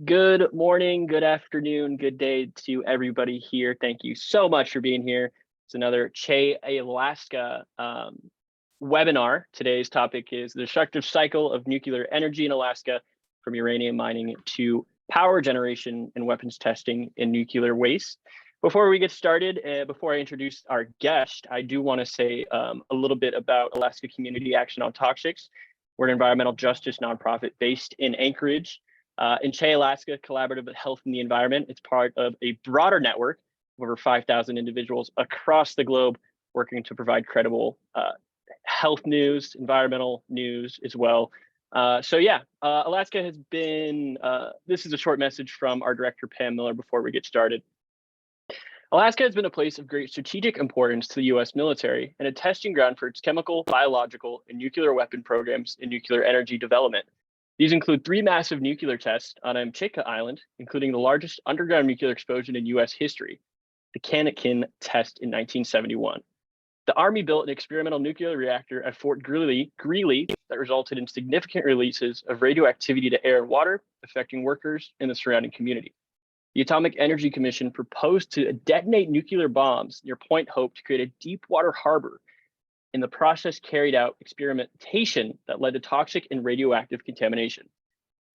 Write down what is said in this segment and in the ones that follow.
Good morning, good afternoon, good day to everybody here. Thank you so much for being here. It's another Che Alaska webinar. Today's topic is the destructive cycle of nuclear energy in Alaska, from uranium mining to power generation and weapons testing in nuclear waste. Before we get started, before I introduce our guest, I do want to say a little bit about Alaska Community Action on Toxics. We're an environmental justice nonprofit based in Anchorage. In Che, Alaska, Collaborative with Health and the Environment. It's part of a broader network of over 5,000 individuals across the globe working to provide credible health news, environmental news as well. Alaska has been, this is a short message from our director, Pam Miller, before we get started. Alaska has been a place of great strategic importance to the US military and a testing ground for its chemical, biological, and nuclear weapon programs in nuclear energy development. These include 3 massive nuclear tests on Amchitka Island, including the largest underground nuclear explosion in US history, the Aniguiin test in 1971. The Army built an experimental nuclear reactor at Fort Greely that resulted in significant releases of radioactivity to air and water, affecting workers in the surrounding community. The Atomic Energy Commission proposed to detonate nuclear bombs near Point Hope to create a deepwater harbor. In the process, carried out experimentation that led to toxic and radioactive contamination.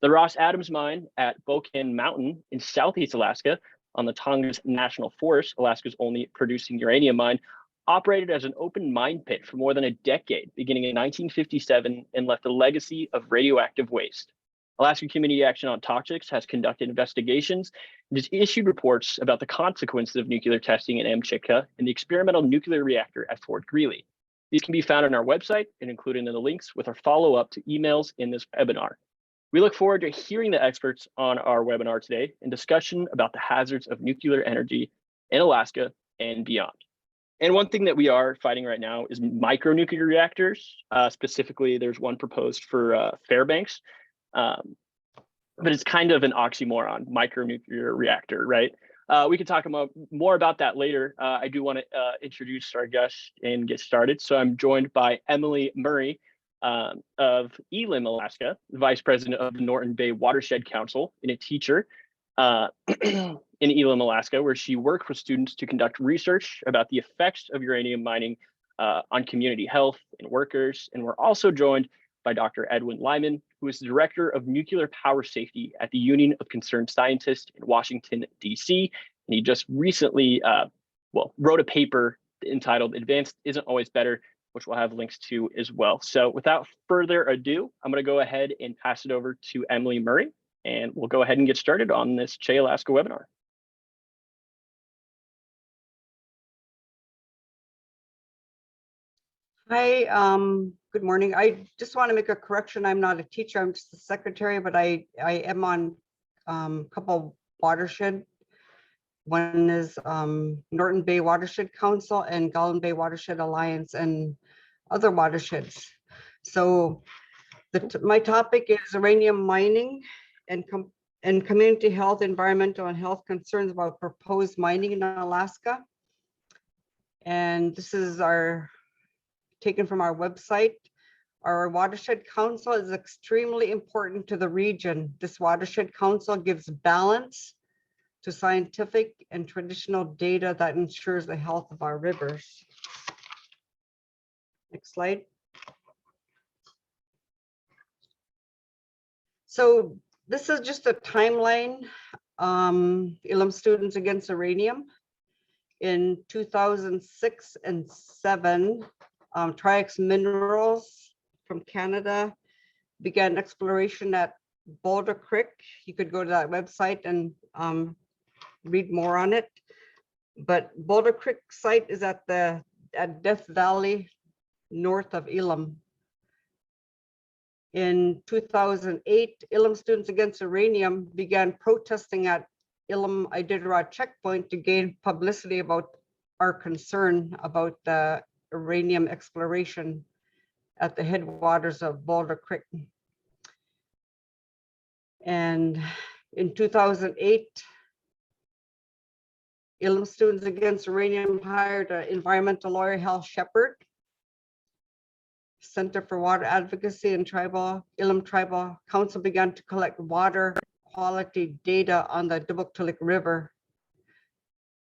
The Ross Adams mine at Bocan Mountain in Southeast Alaska on the Tongass National Forest, Alaska's only producing uranium mine, operated as an open mine pit for more than a decade, beginning in 1957, and left a legacy of radioactive waste. Alaska Community Action on Toxics has conducted investigations and has issued reports about the consequences of nuclear testing in Amchitka and the experimental nuclear reactor at Fort Greely. These can be found on our website and included in the links with our follow-up to emails in this webinar. We look forward to hearing the experts on our webinar today and discussion about the hazards of nuclear energy in Alaska and beyond. And one thing that we are fighting right now is micronuclear reactors. Specifically, there's one proposed for Fairbanks, but it's kind of an oxymoron, micronuclear reactor, right? We can talk more about that later. I do want to introduce our guest and get started. So I'm joined by Emily Murray of Elim, Alaska, Vice President of the Norton Bay Watershed Council, and a teacher in Elim, Alaska, where she worked with students to conduct research about the effects of uranium mining on community health and workers. And we're also joined by Dr. Edwin Lyman, who is the Director of Nuclear Power Safety at the Union of Concerned Scientists in Washington, D.C. And he just recently wrote a paper entitled Advanced Isn't Always Better, which we'll have links to as well. So without further ado, I'm going to go ahead and pass it over to Emily Murray, and we'll go ahead and get started on this Che Alaska webinar. Hi, good morning. I just want to make a correction. I'm not a teacher, I'm just the secretary, but I am on a couple watershed. One is Norton Bay Watershed Council and Golden Bay Watershed Alliance and other watersheds. So my topic is uranium mining and community health, environmental and health concerns about proposed mining in Alaska. And this is taken from our website. Our watershed council is extremely important to the region. This watershed council gives balance to scientific and traditional data that ensures the health of our rivers. Next slide. So this is just a timeline. Elim Students Against Uranium. In 2006 and 2007, Triax Minerals from Canada began exploration at Boulder Creek. You could go to that website and read more on it. But Boulder Creek site is at Death Valley, north of Elim. In 2008, Elim Students Against Uranium began protesting at Elim Iditarod checkpoint to gain publicity about our concern about the uranium exploration at the headwaters of Boulder Creek. And in 2008, Elim Students Against Uranium hired an environmental lawyer, Hal Shepard. Center for Water Advocacy and Elim Tribal Council began to collect water quality data on the Dubuktulik River.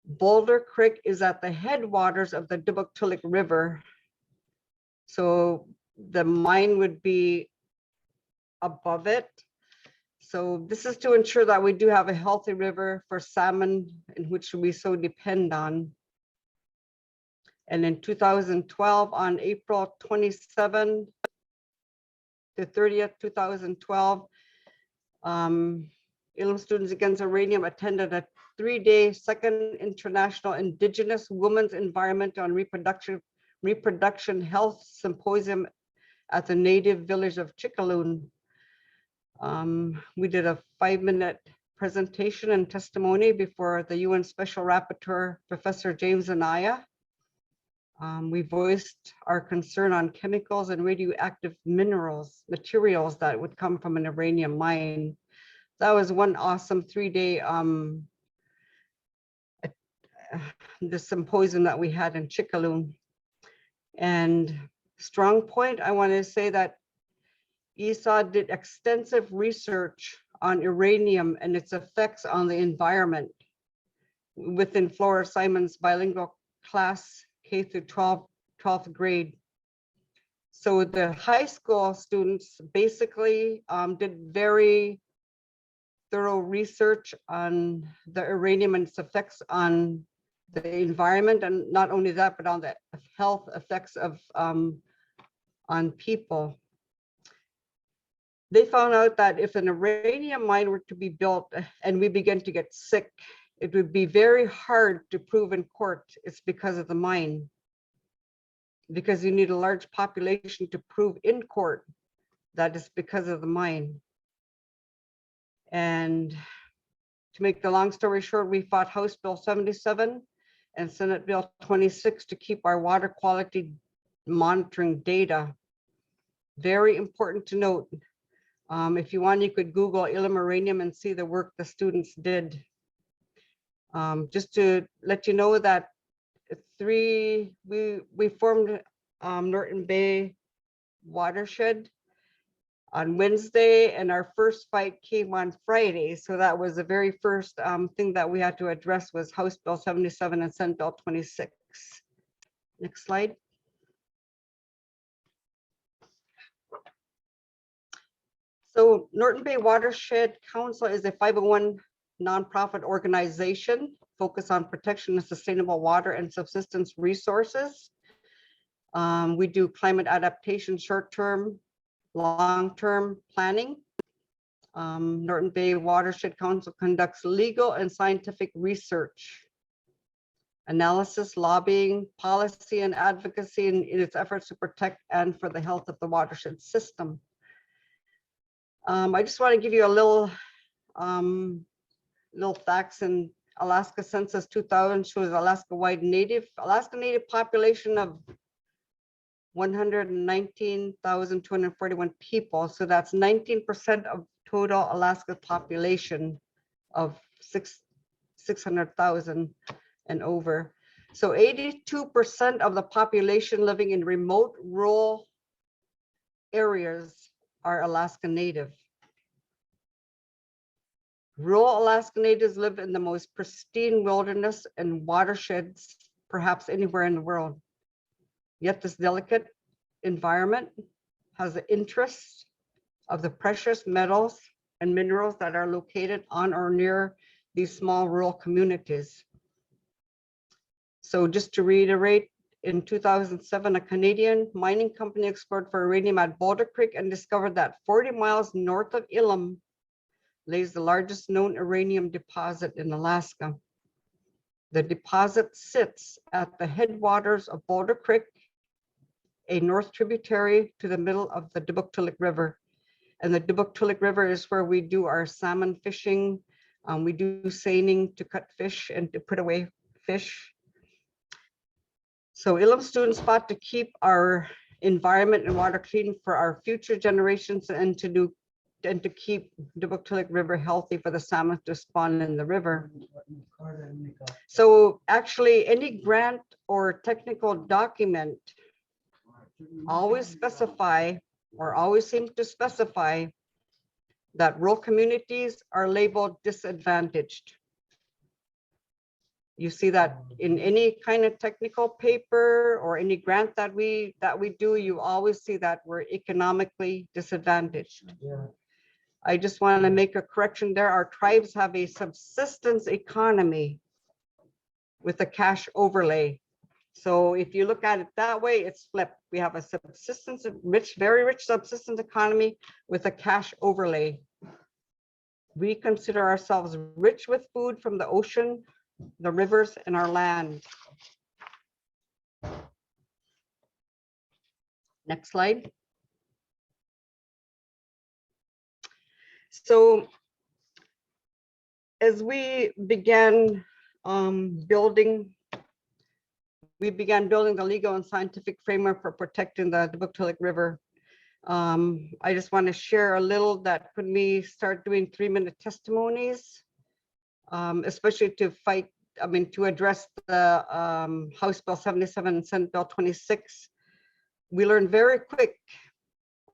Boulder Creek is at the headwaters of the Dubuktulik River. So the mine would be above it. So this is to ensure that we do have a healthy river for salmon, in which we so depend on. And in 2012, on April 27 to 30th, 2012, Elim Students Against Uranium attended a 3-day second International Indigenous Women's Environmental and Reproduction Health Symposium at the native village of Chicaloon. We did a 5-minute presentation and testimony before the UN Special Rapporteur, Professor James Anaya. We voiced our concern on chemicals and radioactive materials that would come from an uranium mine. That was one awesome 3-day the symposium that we had in Chicaloon. And strong point, I want to say that ESA did extensive research on uranium and its effects on the environment within Flora Simon's bilingual class K through 12th grade. So the high school students basically did very thorough research on the uranium and its effects on the environment, and not only that, but on the health effects of on people. They found out that if an uranium mine were to be built and we begin to get sick, it would be very hard to prove in court it's because of the mine, because you need a large population to prove in court that it's because of the mine. And to make the long story short, we fought House Bill 77 and Senate Bill 26 to keep our water quality monitoring data. Very important to note. If you want, you could Google Elim uranium and see the work the students did. Just to let you know that we formed Norton Bay Watershed on Wednesday, and our first fight came on Friday. So that was the very first thing that we had to address was House Bill 77 and Senate Bill 26. Next slide. So Norton Bay Watershed Council is a 501 nonprofit organization focused on protection of sustainable water and subsistence resources. We do climate adaptation, short-term, long-term planning. Norton Bay Watershed Council conducts legal and scientific research, analysis, lobbying, policy, and advocacy in its efforts to protect and for the health of the watershed system. I just want to give you a little facts. In Alaska Census 2000 shows Alaska Native population of 119,241 people. So that's 19% of total Alaska population of 600,000 and over. So 82% of the population living in remote rural areas are Alaska Native. Rural Alaska Natives live in the most pristine wilderness and watersheds perhaps anywhere in the world. Yet this delicate environment has the interests of the precious metals and minerals that are located on or near these small rural communities. So just to reiterate, in 2007, a Canadian mining company explored for uranium at Boulder Creek and discovered that 40 miles north of Elim lays the largest known uranium deposit in Alaska. The deposit sits at the headwaters of Boulder Creek, a north tributary to the middle of the Dubuktulik River. And the Dubuktulik River is where we do our salmon fishing. We do seining to cut fish and to put away fish. So Elim students fought to keep our environment and water clean for our future generations and to keep Dubuktulik River healthy for the salmon to spawn in the river. So actually any grant or technical document always specify or always seems to specify that rural communities are labeled disadvantaged. You see that in any kind of technical paper or any grant that we do, you always see that we're economically disadvantaged. Yeah. I just want to make a correction there. Our tribes have a subsistence economy with a cash overlay. So if you look at it that way, it's flipped. We have a subsistence, rich, very rich subsistence economy with a cash overlay. We consider ourselves rich with food from the ocean, the rivers, and our land. Next slide. So as we began building the legal and scientific framework for protecting the Nipmuc River. I just want to share a little that when we start doing 3-minute testimonies, especially to address the House Bill 77 and Senate Bill 26, we learned very quick,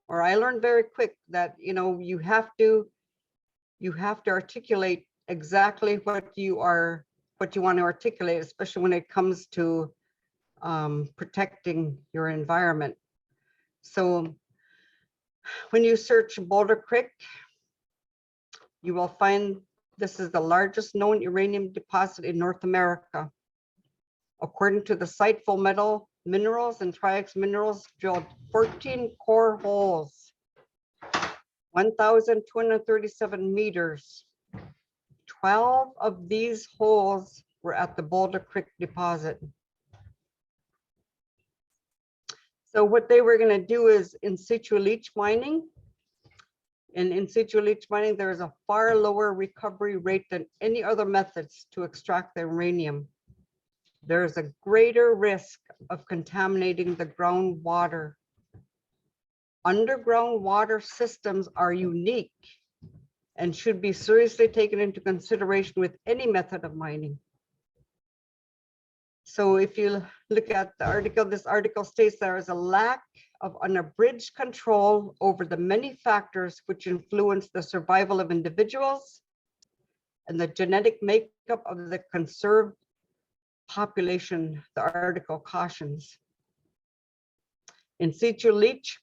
or I learned very quick, that you have to articulate exactly what you want to articulate, especially when it comes to protecting your environment. So when you search Boulder Creek, you will find this is the largest known uranium deposit in North America. According to the site, Full Metal Minerals and Tri-X Minerals drilled 14 core holes, 1,237 meters. 12 of these holes were at the Boulder Creek deposit. So what they were going to do is in situ leach mining. And in situ leach mining, there is a far lower recovery rate than any other methods to extract the uranium. There is a greater risk of contaminating the groundwater. Underground water systems are unique and should be seriously taken into consideration with any method of mining. So if you look at the article, this article states there is a lack of unabridged control over the many factors which influence the survival of individuals and the genetic makeup of the conserved population, the article cautions. In situ leach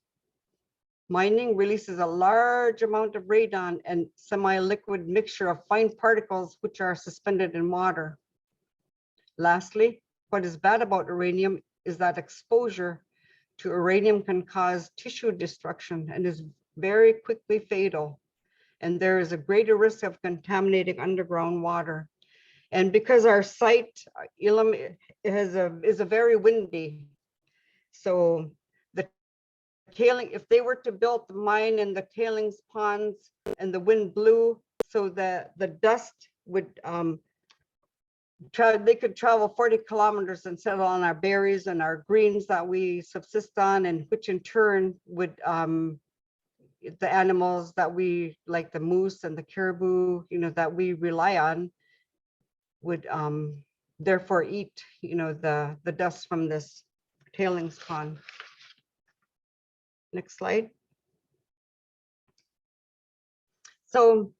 mining releases a large amount of radon and semi-liquid mixture of fine particles which are suspended in water. Lastly, what is bad about uranium is that exposure to uranium can cause tissue destruction and is very quickly fatal. And there is a greater risk of contaminating underground water. And because our site, Elim, is a very windy. So the tailing, if they were to build the mine in the tailings ponds and the wind blew, so that the dust would, they could travel 40 kilometers and settle on our berries and our greens that we subsist on, and which in turn would the animals that we like, the moose and the caribou, that we rely on, would therefore eat the dust from this tailings pond. Next slide. So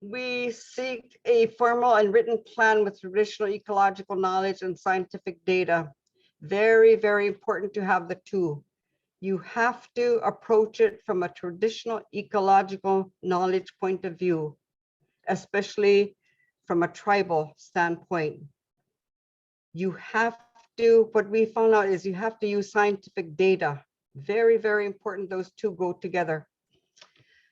we seek a formal and written plan with traditional ecological knowledge and scientific data. Very, very important to have the two. You have to approach it from a traditional ecological knowledge point of view, especially from a tribal standpoint. You have to, what we found out is you have to use scientific data. Very, very important, those two go together.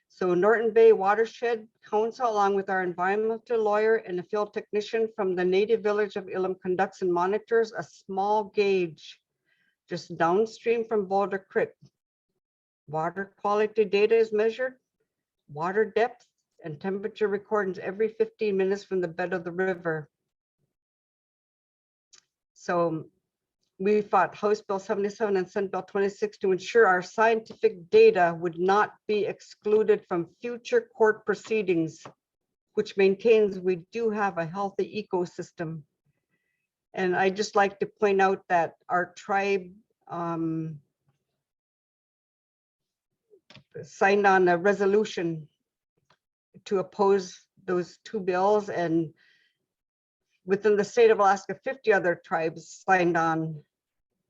So Norton Bay Watershed Council, along with our environmental lawyer and a field technician from the native village of Elim, conducts and monitors a small gauge just downstream from Boulder Creek. Water quality data is measured, water depth and temperature recordings every 15 minutes from the bed of the river. So we fought House Bill 77 and Senate Bill 26 to ensure our scientific data would not be excluded from future court proceedings, which maintains we do have a healthy ecosystem. And I just like to point out that our tribe signed on a resolution to oppose those two bills, and within the state of Alaska, 50 other tribes signed on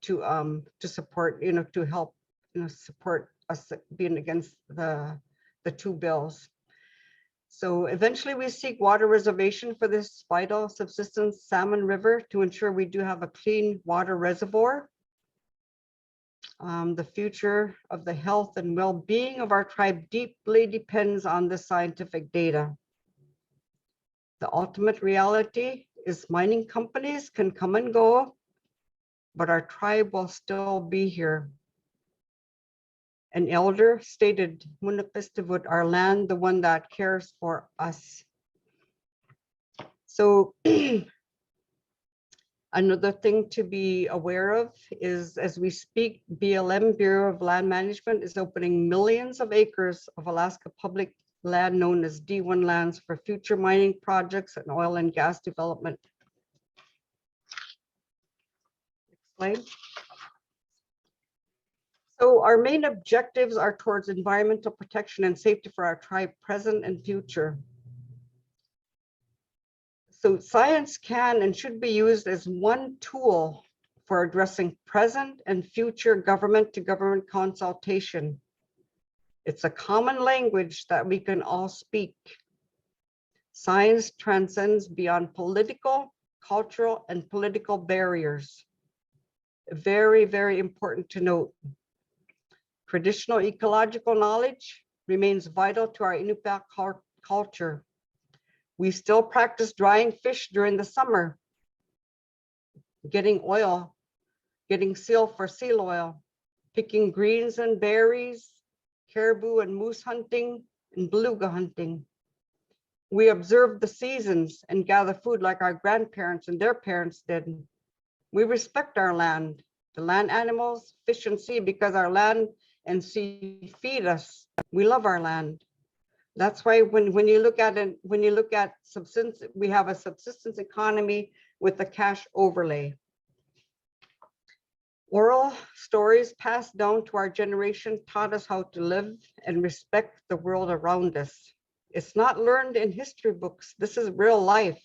to support, to help, support us being against the two bills. So eventually we seek water reservation for this vital subsistence salmon river to ensure we do have a clean water reservoir. The future of the health and well-being of our tribe deeply depends on the scientific data. The ultimate reality is mining companies can come and go, but our tribe will still be here. An elder stated, "Munakistevut, our land, the one that cares for us." So another thing to be aware of is, as we speak, BLM, Bureau of Land Management, is opening millions of acres of Alaska public land known as D1 lands for future mining projects and oil and gas development. Next slide. So our main objectives are towards environmental protection and safety for our tribe, present and future. So science can and should be used as one tool for addressing present and future government-to-government consultation. It's a common language that we can all speak. Science transcends beyond political, cultural, and political barriers. Very, very important to note. Traditional ecological knowledge remains vital to our Inupiat culture. We still practice drying fish during the summer, getting oil, getting seal for seal oil, picking greens and berries, caribou and moose hunting, and beluga hunting. We observe the seasons and gather food like our grandparents and their parents did. We respect our land, the land animals, fish and sea, because our land and sea feed us. We love our land. That's why when you look at subsistence, we have a subsistence economy with a cash overlay. Oral stories passed down to our generation taught us how to live and respect the world around us. It's not learned in history books. This is real life.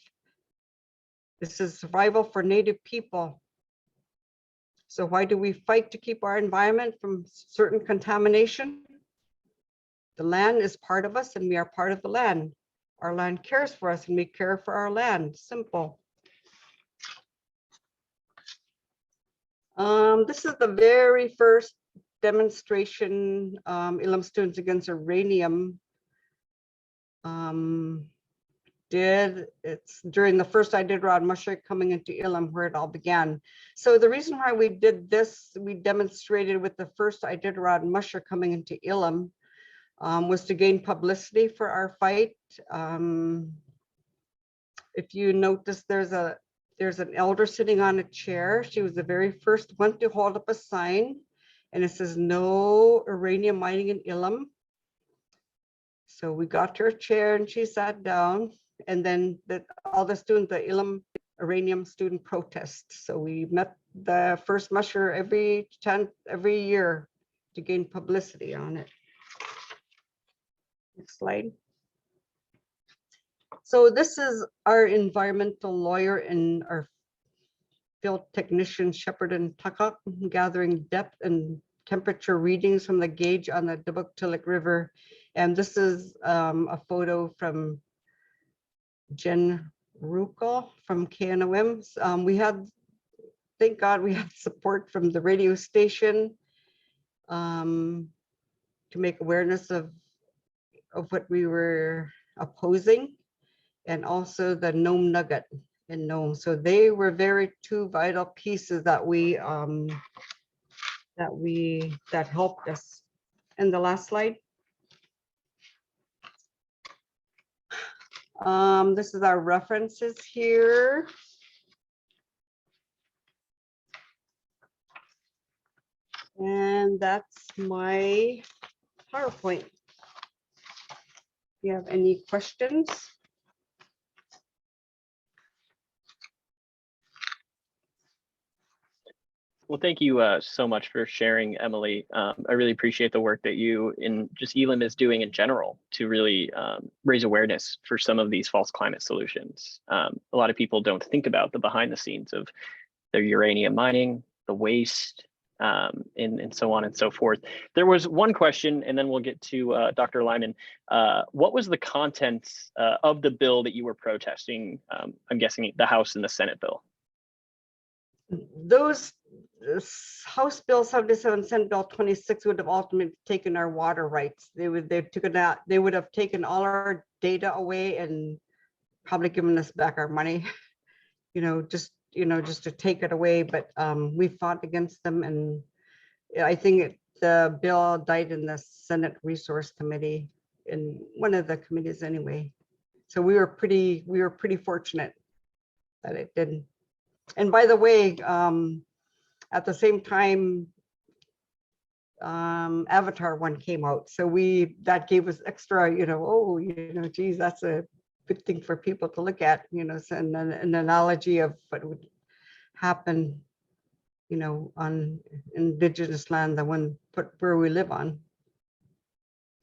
This is survival for Native people. So why do we fight to keep our environment from certain contamination? The land is part of us and we are part of the land. Our land cares for us and we care for our land. Simple. This is the very first demonstration Elim students against uranium did. It's during the first Iditarod mushroom coming into Elim where it all began. So the reason why we did this, we demonstrated with the first Iditarod mushroom coming into Elim, was to gain publicity for our fight. If you notice, there's an elder sitting on a chair. She was the very first one to hold up a sign, and it says "No uranium mining in Elim." So we got her a chair and she sat down, and then all the students, the Elim uranium student protest. So we met the first musher every year to gain publicity on it. Next slide. So this is our environmental lawyer and our field technician, Shepard and Tuckok, gathering depth and temperature readings from the gauge on the Dubuktulik River. And this is a photo from Jen Ruckel from KNOM. We had, thank God, we had support from the radio station to make awareness of what we were opposing, and also the Nome Nugget in Nome. So they were very two vital pieces that that helped us. And the last slide. This is our references here. And that's my PowerPoint. Do you have any questions? Well, thank you so much for sharing, Emily. I really appreciate the work that you and just Elim is doing in general to really raise awareness for some of these false climate solutions. A lot of people don't think about the behind the scenes of their uranium mining, the waste, and so on and so forth. There was one question, and then we'll get to Dr. Lyman. What was the contents of the bill that you were protesting? I'm guessing the House and the Senate bill. Those House Bill 77, Senate Bill 26 would have ultimately taken our water rights. They would have taken all our data away and probably given us back our money, just to take it away. But we fought against them, and I think the bill died in the Senate Resource Committee, in one of the committees anyway. So we were pretty fortunate that it didn't. And by the way, at the same time, Avatar 1 came out. So that gave us extra, geez, that's a good thing for people to look at, and an analogy of what would happen, on indigenous land, the one where we live on.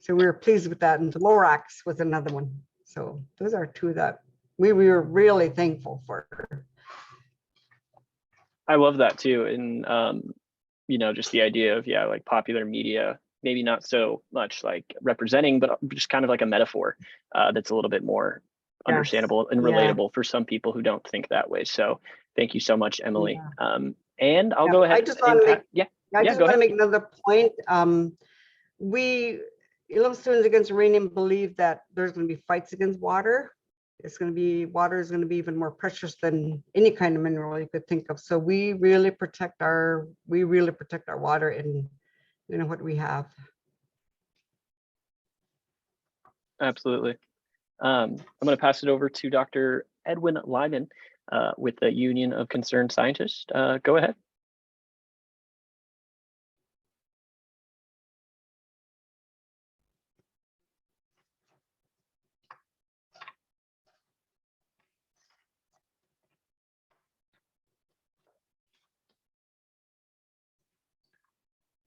So we were pleased with that. And the Lorax was another one. So those are two that we were really thankful for. I love that too. And, just the idea of, like popular media, maybe not so much like representing, but just kind of like a metaphor that's a little bit more understandable and relatable for some people who don't think that way. So thank you so much, Emily. And I'll go ahead. I just want to make, make another point. Elim Students Against Uranium believe that there's going to be fights against water. Water is going to be even more precious than any kind of mineral you could think of. So we really protect our water and what we have. Absolutely. I'm going to pass it over to Dr. Edwin Lyman with the Union of Concerned Scientists. Go ahead.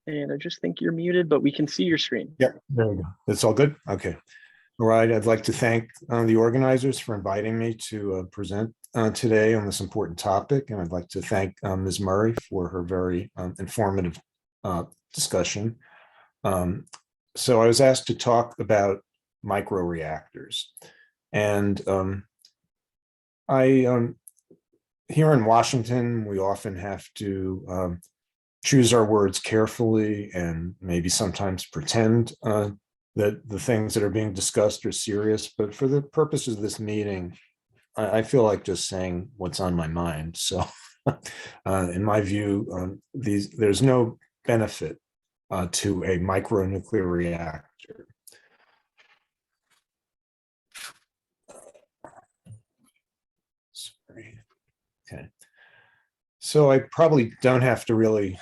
And I just think you're muted, but we can see your screen. Yeah, there we go. That's all good? Okay. All right. I'd like to thank the organizers for inviting me to present today on this important topic. And I'd like to thank Ms. Murray for her very informative discussion. So I was asked to talk about microreactors. And here in Washington, we often have to choose our words carefully and maybe sometimes pretend that the things that are being discussed are serious. But for the purposes of this meeting, I feel like just saying what's on my mind. So in my view, there's no benefit to a micronuclear reactor. Sorry. Okay. So I probably don't have to really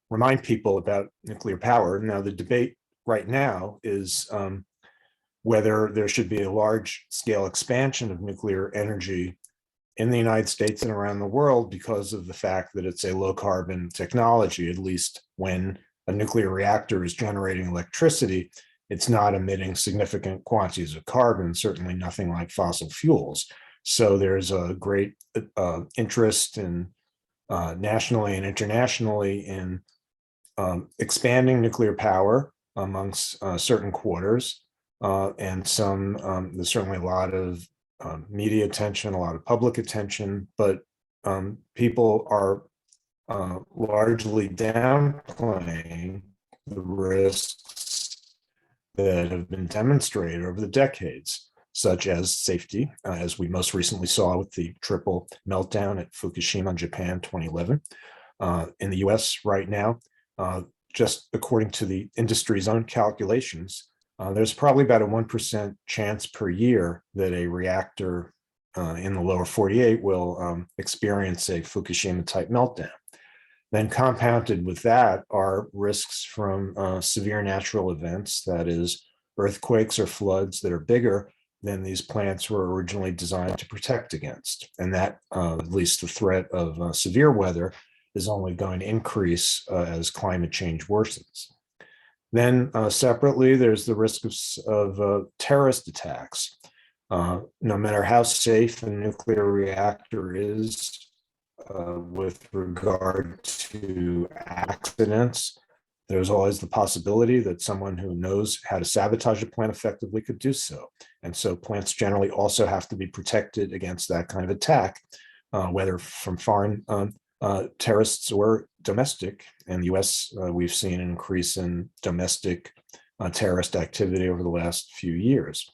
remind people about nuclear power. Now, the debate right now is whether there should be a large-scale expansion of nuclear energy in the United States and around the world because of the fact that it's a low-carbon technology. At least when a nuclear reactor is generating electricity, it's not emitting significant quantities of carbon, certainly nothing like fossil fuels. So there's a great interest in nationally and internationally in expanding nuclear power amongst certain quarters, and there's certainly a lot of media attention, a lot of public attention, but people are largely downplaying the risks that have been demonstrated over the decades, such as safety, as we most recently saw with the triple meltdown at Fukushima, Japan, 2011. In the US right now, just according to the industry's own calculations, there's probably about a 1% chance per year that a reactor in the lower 48 will experience a Fukushima type meltdown. Then compounded with that are risks from severe natural events, that is, earthquakes or floods that are bigger than these plants were originally designed to protect against. And that, at least the threat of severe weather, is only going to increase as climate change worsens. Then separately, there's the risk of terrorist attacks. No matter how safe a nuclear reactor is with regard to accidents, there's always the possibility that someone who knows how to sabotage a plant effectively could do so. And so plants generally also have to be protected against that kind of attack, whether from foreign terrorists or domestic. In the US, we've seen an increase in domestic terrorist activity over the last few years.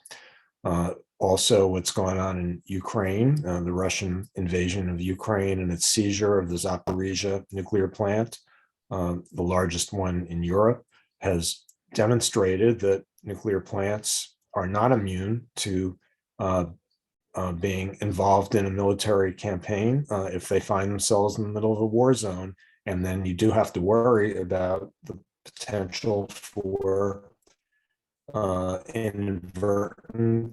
Also, what's going on in Ukraine, the Russian invasion of Ukraine and its seizure of the Zaporizhzhia nuclear plant, the largest one in Europe, has demonstrated that nuclear plants are not immune to being involved in a military campaign if they find themselves in the middle of a war zone. And then you do have to worry about the potential for inadvertent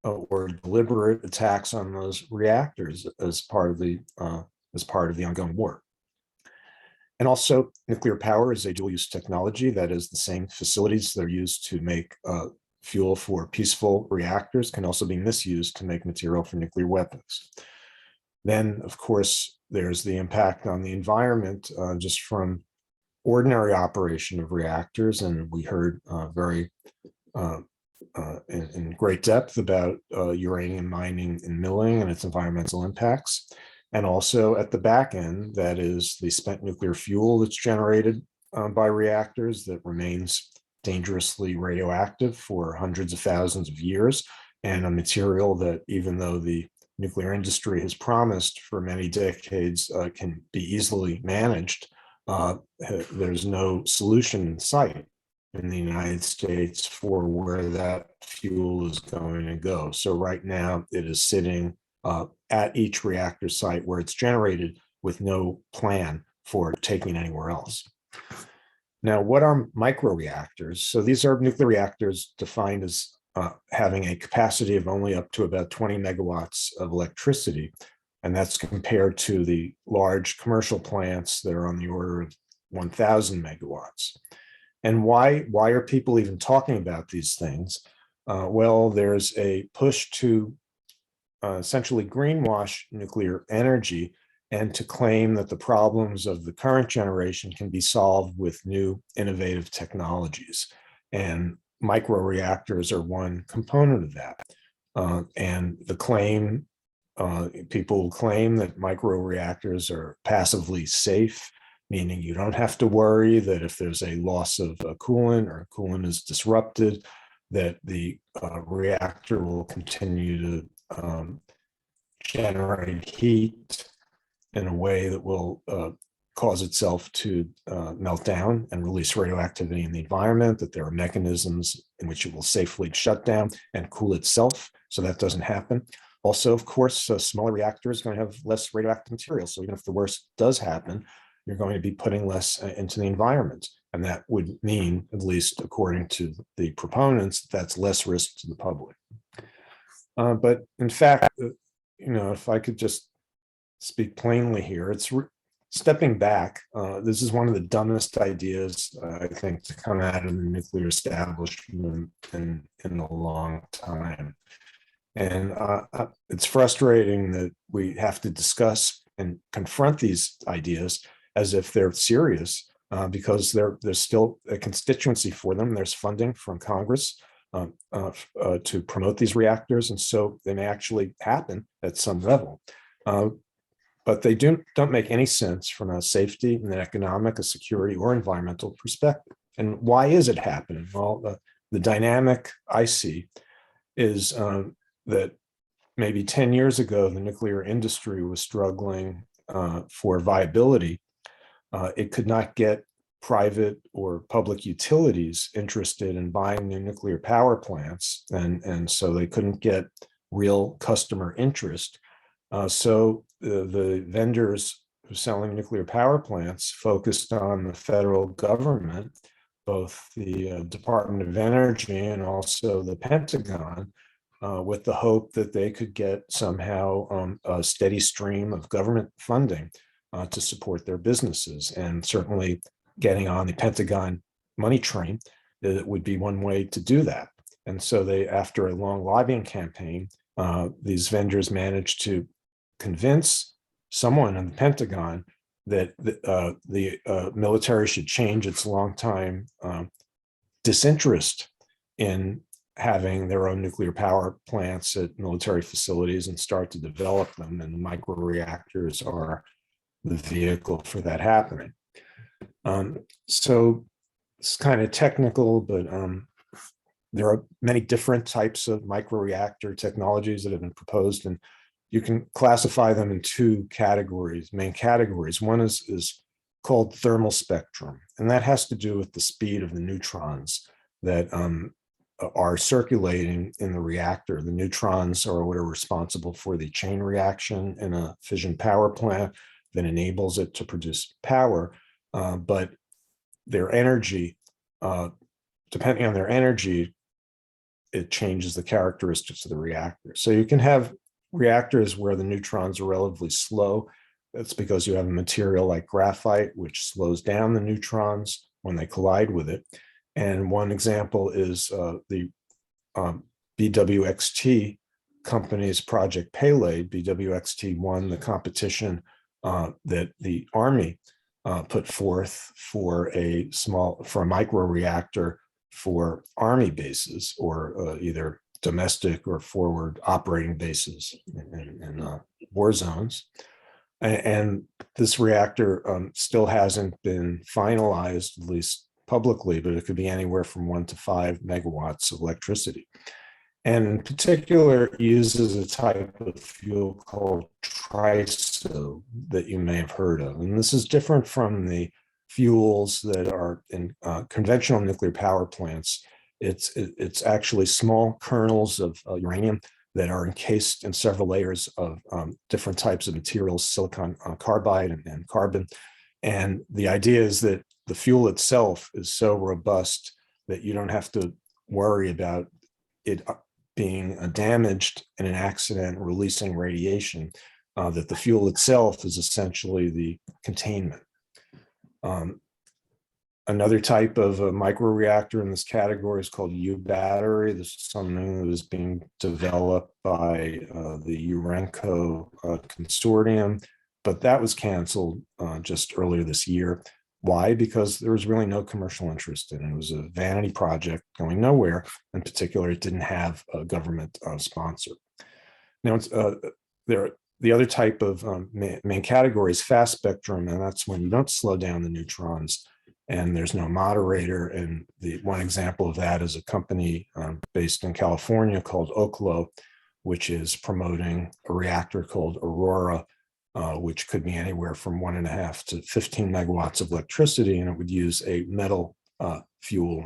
or deliberate attacks on those reactors as part of the ongoing war. And also, nuclear power is a dual-use technology. That is, the same facilities that are used to make fuel for peaceful reactors can also be misused to make material for nuclear weapons. Then, of course, there's the impact on the environment just from ordinary operation of reactors. And we heard in great depth about uranium mining and milling and its environmental impacts. And also at the back end, that is the spent nuclear fuel that's generated by reactors that remains dangerously radioactive for hundreds of thousands of years, and a material that, even though the nuclear industry has promised for many decades can be easily managed, there's no solution in sight in the United States for where that fuel is going to go. So right now it is sitting at each reactor site where it's generated with no plan for taking anywhere else. Now, what are microreactors? So these are nuclear reactors defined as having a capacity of only up to about 20 megawatts of electricity. And that's compared to the large commercial plants that are on the order of 1,000 megawatts. And why are people even talking about these things? Well, there's a push to essentially greenwash nuclear energy and to claim that the problems of the current generation can be solved with new innovative technologies. And microreactors are one component of that. And the claim, people will claim that microreactors are passively safe, meaning you don't have to worry that if there's a loss of coolant or coolant is disrupted, that the reactor will continue to generate heat in a way that will cause itself to melt down and release radioactivity in the environment, that there are mechanisms in which it will safely shut down and cool itself, so that doesn't happen. Also, of course, a smaller reactor is going to have less radioactive material, so even if the worst does happen, you're going to be putting less into the environment. And that would mean, at least according to the proponents, that's less risk to the public. But in fact, if I could just speak plainly here, it's stepping back. This is one of the dumbest ideas, I think, to come out of the nuclear establishment in a long time. And it's frustrating that we have to discuss and confront these ideas as if they're serious, because there's still a constituency for them. There's funding from Congress to promote these reactors, and so they may actually happen at some level. But they don't make any sense from a safety, and an economic, a security, or environmental perspective. And why is it happening? Well, the dynamic I see is that maybe 10 years ago, the nuclear industry was struggling for viability. It could not get private or public utilities interested in buying new nuclear power plants, and so they couldn't get real customer interest. So the vendors who are selling nuclear power plants focused on the federal government, both the Department of Energy and also the Pentagon, with the hope that they could get somehow a steady stream of government funding to support their businesses. And certainly getting on the Pentagon money train, it would be one way to do that. And so they, after a long lobbying campaign, these vendors managed to convince someone in the Pentagon that the military should change its longtime disinterest in having their own nuclear power plants at military facilities and start to develop them. And the microreactors are the vehicle for that happening. So it's kind of technical, but there are many different types of microreactor technologies that have been proposed, and you can classify them in two categories, main categories. One is called thermal spectrum, and that has to do with the speed of the neutrons that are circulating in the reactor. The neutrons are what are responsible for the chain reaction in a fission power plant that enables it to produce power, but their energy, depending on their energy, it changes the characteristics of the reactor. So you can have reactors where the neutrons are relatively slow. That's because you have a material like graphite, which slows down the neutrons when they collide with it. And one example is the BWXT company's Project Pele. BWXT won the competition that the Army put forth for a microreactor for Army bases, or either domestic or forward operating bases in war zones. And this reactor still hasn't been finalized, at least publicly, but it could be anywhere from 1 to 5 megawatts of electricity. And in particular, it uses a type of fuel called TRISO that you may have heard of. And this is different from the fuels that are in conventional nuclear power plants. It's actually small kernels of uranium that are encased in several layers of different types of materials, silicon carbide and carbon. And the idea is that the fuel itself is so robust that you don't have to worry about it being damaged in an accident, releasing radiation, that the fuel itself is essentially the containment. Another type of a microreactor in this category is called U-battery. This is something that is being developed by the Urenco consortium, but that was canceled just earlier this year. Why? Because there was really no commercial interest in it. It was a vanity project going nowhere. In particular, it didn't have a government sponsor. Now, the other type of main category is fast spectrum, and that's when you don't slow down the neutrons and there's no moderator. And the one example of that is a company based in California called Oklo, which is promoting a reactor called Aurora, which could be anywhere from 1.5 to 15 megawatts of electricity, and it would use a metal fuel,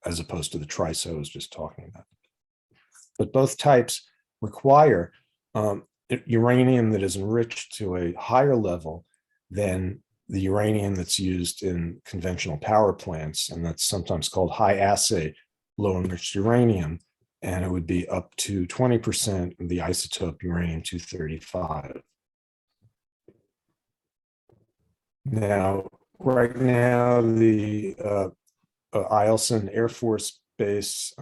as opposed to the TRISO I was just talking about. But both types require uranium that is enriched to a higher level than the uranium that's used in conventional power plants, and that's sometimes called high assay low enriched uranium, and it would be up to 20% of the isotope uranium-235. Now, right now, the Eielson Air Force Base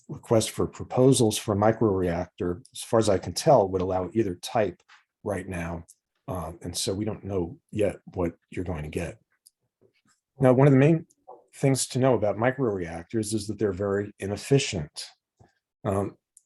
request for proposals for a microreactor, as far as I can tell, would allow either type right now. And so we don't know yet what you're going to get. Now, one of the main things to know about microreactors is that they're very inefficient.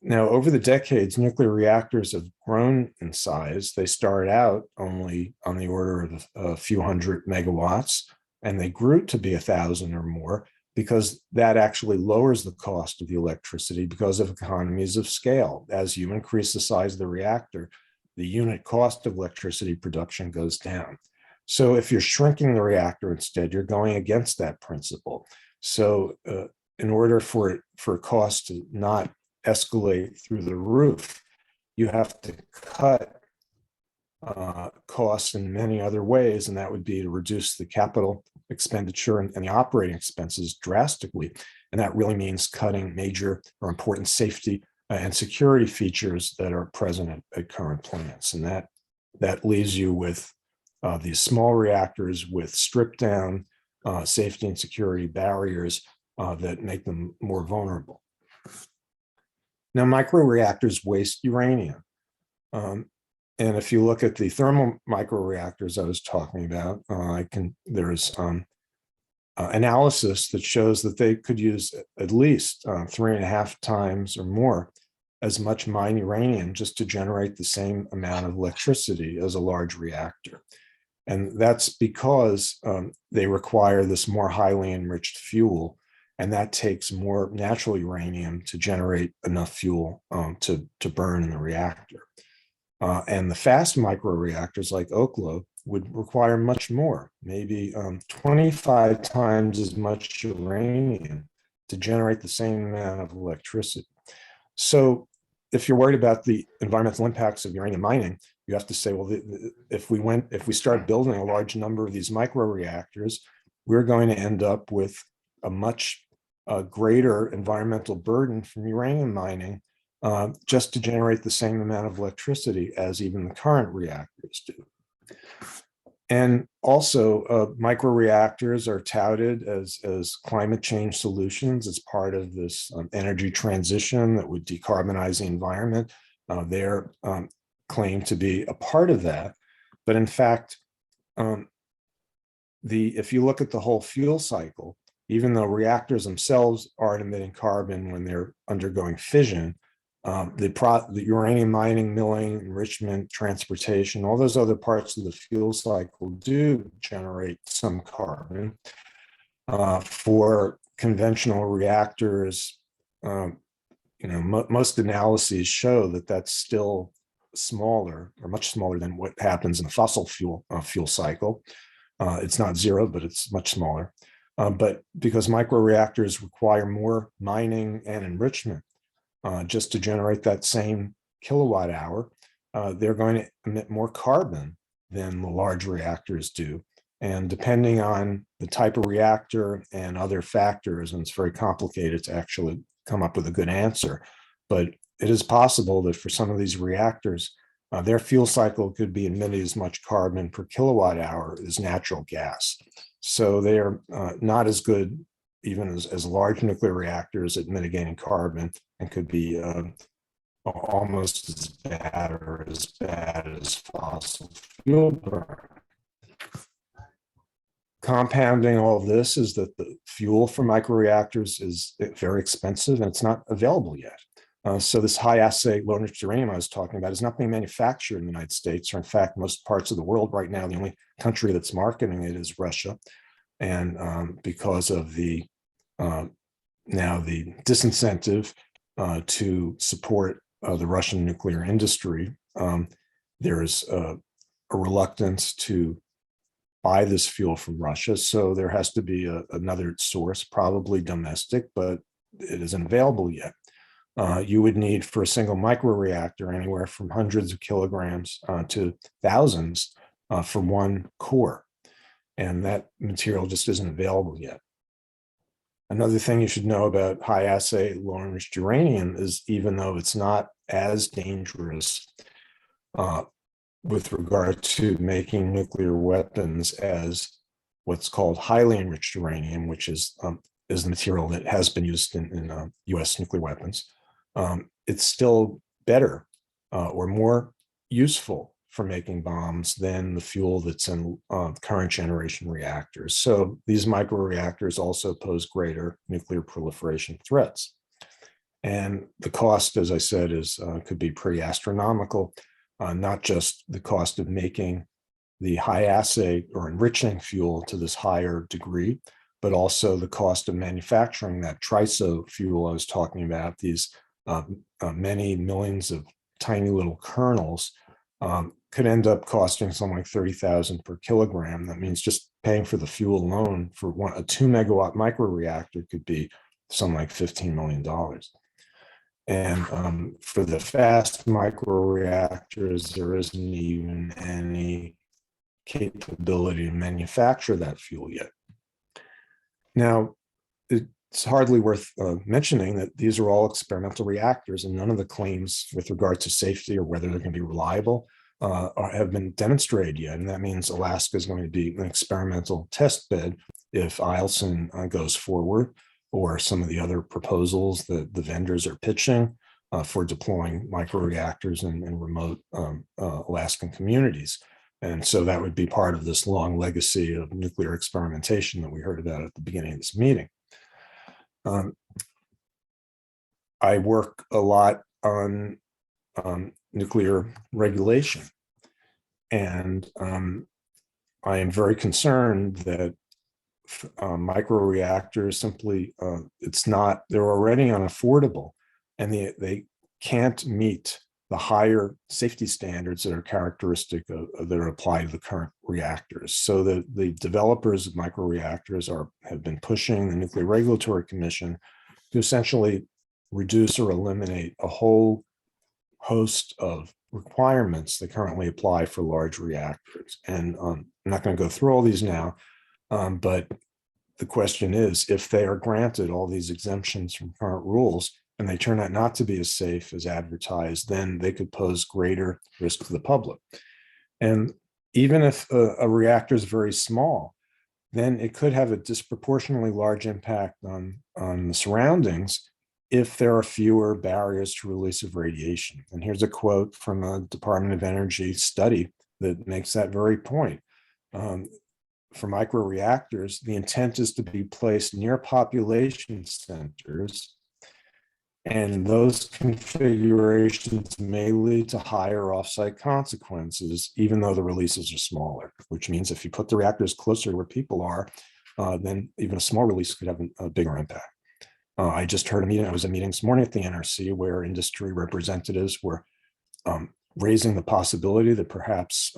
Now, over the decades, nuclear reactors have grown in size. They started out only on the order of a few hundred megawatts, and they grew to be 1,000 or more, because that actually lowers the cost of the electricity because of economies of scale. As you increase the size of the reactor, the unit cost of electricity production goes down. So if you're shrinking the reactor instead, you're going against that principle. So in order for cost to not escalate through the roof, you have to cut costs in many other ways, and that would be to reduce the capital expenditure and the operating expenses drastically. And that really means cutting major or important safety and security features that are present at current plants. And that leaves you with these small reactors with stripped down safety and security barriers that make them more vulnerable. Now, microreactors waste uranium. And if you look at the thermal microreactors I was talking about, there's analysis that shows that they could use at least 3.5 times or more as much mined uranium just to generate the same amount of electricity as a large reactor. And that's because they require this more highly enriched fuel, and that takes more natural uranium to generate enough fuel to burn in the reactor. And the fast microreactors like Oklo would require much more, maybe 25 times as much uranium to generate the same amount of electricity. So if you're worried about the environmental impacts of uranium mining, you have to say, well, if we start building a large number of these microreactors, we're going to end up with a much greater environmental burden from uranium mining just to generate the same amount of electricity as even the current reactors do. And also, microreactors are touted as climate change solutions as part of this energy transition that would decarbonize the environment. They're claimed to be a part of that. But in fact, if you look at the whole fuel cycle, even though reactors themselves aren't emitting carbon when they're undergoing fission, the uranium mining, milling, enrichment, transportation, all those other parts of the fuel cycle do generate some carbon. For conventional reactors, most analyses show that that's still smaller or much smaller than what happens in the fossil fuel cycle. It's not zero, but it's much smaller. But because microreactors require more mining and enrichment, just to generate that same kilowatt hour, they're going to emit more carbon than the large reactors do. And depending on the type of reactor and other factors, and it's very complicated to actually come up with a good answer, but it is possible that for some of these reactors, their fuel cycle could be emitting as much carbon per kilowatt hour as natural gas. So they are not as good even as large nuclear reactors at mitigating carbon, and could be almost as bad as fossil fuel burn. Compounding all of this is that the fuel for microreactors is very expensive and it's not available yet. So this high-assay low-enriched uranium I was talking about is not being manufactured in the United States, or in fact, most parts of the world right now. The only country that's marketing it is Russia. And because of the now the disincentive to support the Russian nuclear industry, there's a reluctance to buy this fuel from Russia. So there has to be another source, probably domestic, but it isn't available yet. You would need for a single microreactor anywhere from hundreds of kilograms to thousands for one core. And that material just isn't available yet. Another thing you should know about high-assay low-enriched uranium is, even though it's not as dangerous with regard to making nuclear weapons as what's called highly enriched uranium, which is the material that has been used in US nuclear weapons, it's still better or more useful for making bombs than the fuel that's in current generation reactors. So these microreactors also pose greater nuclear proliferation threats. And the cost, as I said, could be pretty astronomical, not just the cost of making the high assay or enriching fuel to this higher degree, but also the cost of manufacturing that TRISO fuel I was talking about, these many millions of tiny little kernels, could end up costing something like $30,000 per kilogram. That means just paying for the fuel alone for a 2 megawatt microreactor could be something like $15 million. And for the fast microreactors, there isn't even any capability to manufacture that fuel yet. Now, it's hardly worth mentioning that these are all experimental reactors, and none of the claims with regard to safety or whether they're going to be reliable have been demonstrated yet, and that means Alaska is going to be an experimental test bed if Eielson goes forward, or some of the other proposals that the vendors are pitching for deploying microreactors in remote Alaskan communities. And so that would be part of this long legacy of nuclear experimentation that we heard about at the beginning of this meeting. I work a lot on nuclear regulation, and I am very concerned that microreactors simply, they're already unaffordable, and they can't meet the higher safety standards that are characteristic that are applied to the current reactors. So the developers of microreactors have been pushing the Nuclear Regulatory Commission to essentially reduce or eliminate a whole host of requirements that currently apply for large reactors. And I'm not going to go through all these now, but the question is, if they are granted all these exemptions from current rules and they turn out not to be as safe as advertised, then they could pose greater risk to the public. And even if a reactor is very small, then it could have a disproportionately large impact on the surroundings if there are fewer barriers to release of radiation. And here's a quote from a Department of Energy study that makes that very point. For microreactors, the intent is to be placed near population centers, and those configurations may lead to higher offsite consequences, even though the releases are smaller, which means if you put the reactors closer to where people are, then even a small release could have a bigger impact. I just heard I was at a meeting this morning at the NRC where industry representatives were raising the possibility that perhaps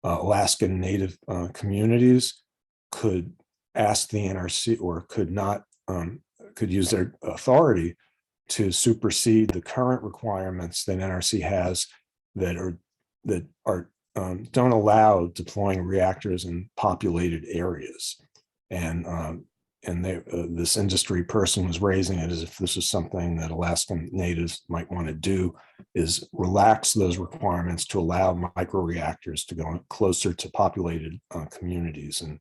Alaskan Native communities could ask the NRC, or could use their authority to supersede the current requirements that NRC has that don't allow deploying reactors in populated areas. And this industry person was raising it as if this is something that Alaskan Natives might want to do, is relax those requirements to allow microreactors to go closer to populated communities. And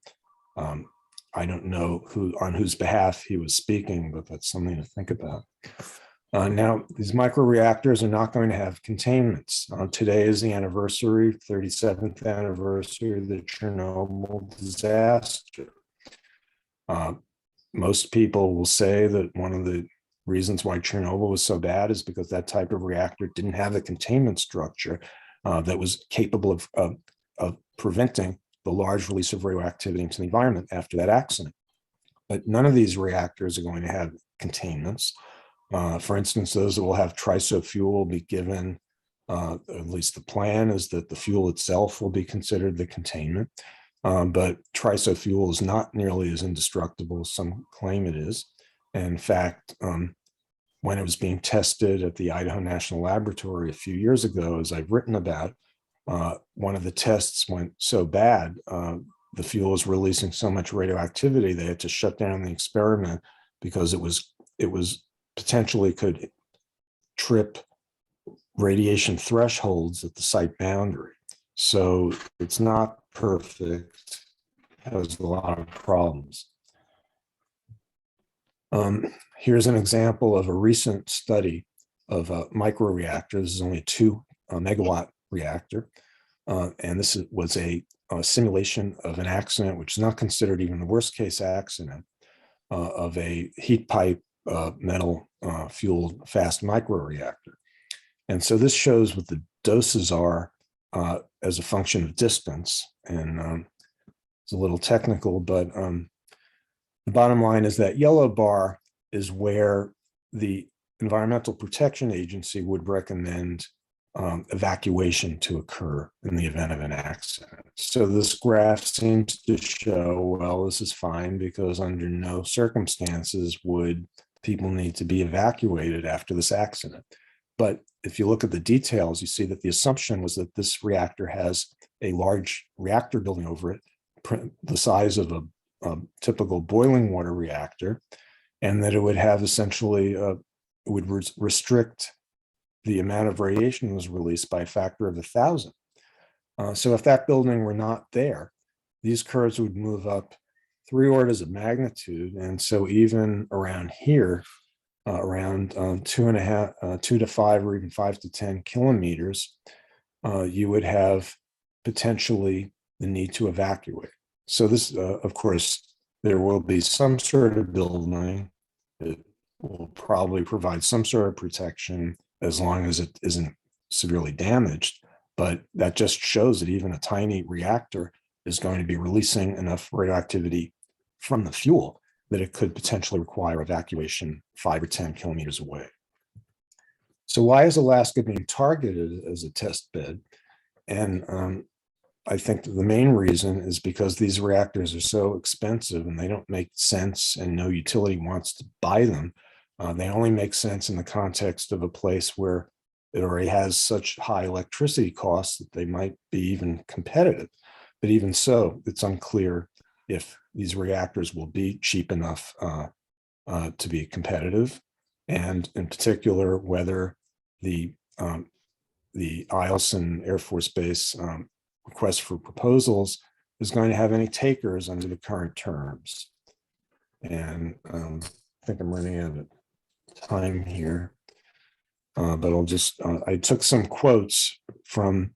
I don't know on whose behalf he was speaking, but that's something to think about. Now, these microreactors are not going to have containments. Today is the 37th anniversary of the Chernobyl disaster. Most people will say that one of the reasons why Chernobyl was so bad is because that type of reactor didn't have a containment structure that was capable of preventing the large release of radioactivity into the environment after that accident. But none of these reactors are going to have containments. For instance, those that will have TRISO fuel will be given, at least the plan is that the fuel itself will be considered the containment. But TRISO fuel is not nearly as indestructible as some claim it is. And in fact, when it was being tested at the Idaho National Laboratory a few years ago, as I've written about, one of the tests went so bad, the fuel was releasing so much radioactivity, they had to shut down the experiment because it was potentially could trip radiation thresholds at the site boundary. So it's not perfect, it has a lot of problems. Here's an example of a recent study of microreactors. This is only a 2 megawatt reactor. And this was a simulation of an accident, which is not considered even the worst case accident, of a heat pipe metal fueled fast microreactor. And so this shows what the doses are as a function of distance. And it's a little technical, but the bottom line is that yellow bar is where the Environmental Protection Agency would recommend evacuation to occur in the event of an accident. So this graph seems to show, well, this is fine because under no circumstances would people need to be evacuated after this accident. But if you look at the details, you see that the assumption was that this reactor has a large reactor building over it, the size of a typical boiling water reactor, and that it would have essentially, it would restrict the amount of radiation that was released by a factor of 1,000. So if that building were not there, these curves would move up 3 orders of magnitude. And so even around here, around 2 to 5 or even 5 to 10 kilometers, you would have potentially the need to evacuate. So this, of course, there will be some sort of building that will probably provide some sort of protection as long as it isn't severely damaged. But that just shows that even a tiny reactor is going to be releasing enough radioactivity from the fuel that it could potentially require evacuation 5 or 10 kilometers away. So why is Alaska being targeted as a test bed? And I think the main reason is because these reactors are so expensive and they don't make sense and no utility wants to buy them. They only make sense in the context of a place where it already has such high electricity costs that they might be even competitive. But even so, it's unclear if these reactors will be cheap enough to be competitive, and in particular, whether the Eielson Air Force Base request for proposals is going to have any takers under the current terms. And I think I'm running out of time here, but I'll just, I took some quotes from